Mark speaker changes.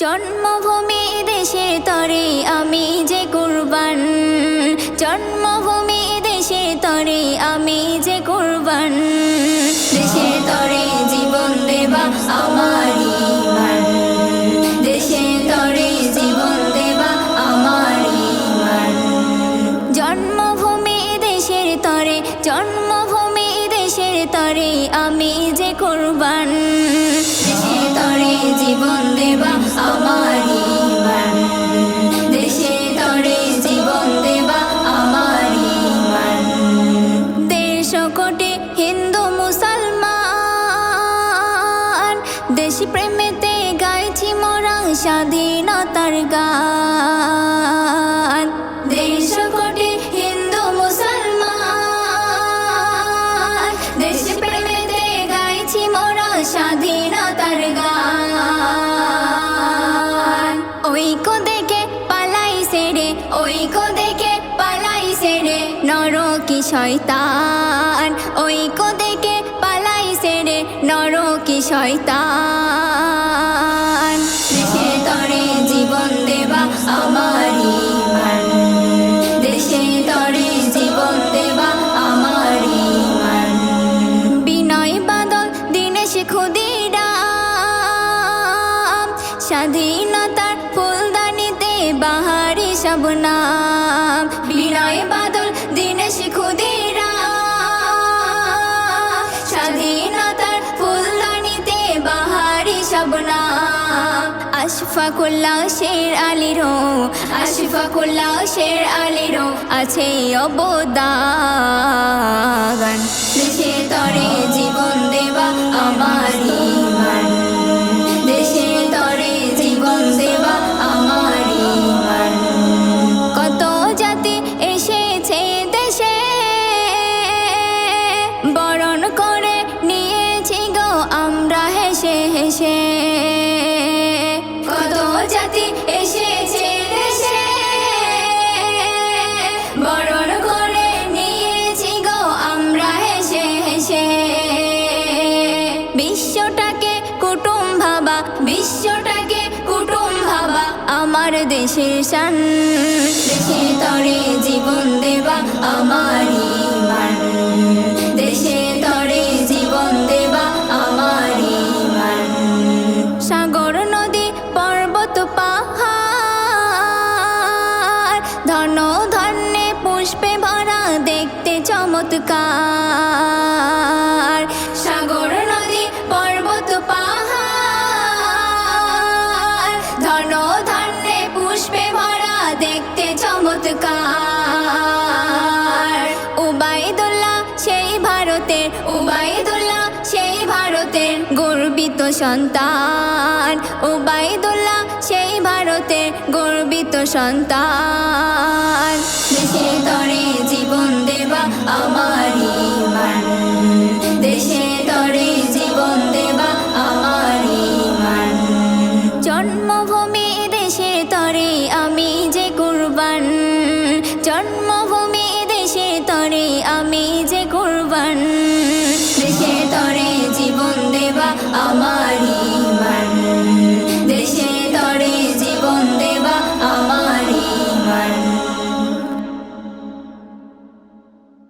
Speaker 1: জন্মভূমি দেশের তরে আমি যে কুরবান, জন্মভূমি দেশের তরে আমি যে কুরবান। দেশের তরে জীবন দেবা আমারই ঈমান, দেশের তরে জীবন দেবা আমারই ঈমান। জন্মভূমি দেশের তরে, জন্মভূমি দেশের তরে আমি যে কুরবান। দেশের তরে জীবন দেবা আমারই ঈমান, দেশের তরে জীবন দেবা আমারই ঈমান। 150 কোটি হিন্দু মুসলমান দেশ প্রেমেতে গাইছি মোরা স্বাধীনতার গান। 150 কোটি হিন্দু মুসলমান দেশ প্রেমেতে গাইছি মোরা স্বাধীনতার গান। ঐক্য দেখে পালাইছে রে, ঐক্য দেখে পালাইছে রে নর কি শয়তান। ঐক্য দেখে পালাইছে রে নর কি শয়তান। দেশের তরে জীবন দেবা আমারই ঈমান, দেশের তরে জীবন দেবা আমারই ঈমান। বিনয় বাদল দীনেশ ক্ষুদিরাম স্বাধীনতার ফুলদানিতে বাহারি শবনাম। বিনয় বাদল দীনেশ ক্ষুদিরাম স্বাধীনতার ফুলদানিতে বাহারি শবনাম। আশফাকুল্লাহ শের আলীরও, আশফাকুল্লাহ শের আলীরও আছে অবদান। দেশের তরে জীবন দেবা আমারই ঈমান, দেশের তরে জীবন দেবা আমারই ঈমান। কত জাতি এসেছে দেশে বরণ করে নিয়েছি গো আমরা হেসে হেসে। কত জাতি এসেছে দেশে বরণ করে নিয়েছি গো আমরা হেসে হেসে। বিশ্বটাকে কুটুম ভাবা, বিশ্বটাকে কুটুম ভাবা আমার দেশের শান। দেশের তরে জীবন দেবা আমারই ঈমান, দেশের তরে জীবন দেবা আমারই ঈমান। সাগর নদী পর্বত পাহাড় ধন ধান্যে পুষ্পে ভরা দেখতে চমৎকার। সাগর নদী পর্বত পাহাড় ধন ধান্যে পুষ্পে ভরা দেখতে চমৎকার। উবাইদুল্লাহ সেই ভারতের, উবাইদুল্লাহ সেই ভারতের গর্বিত সন্তান। উবাইদুল্লাহ সেই ভারতের গর্বিত সন্তান। দেশের তরে জীবন দেবা আমারই ঈমান, দেশের তরে জীবন দেবা আমারই ঈমান। জন্মভূমি দেশের তরে আমি যে কুরবান, জন্মভূমি দেশের তরে আমি যে কুরবান। দেশের তরে জীবন দেবা আমারই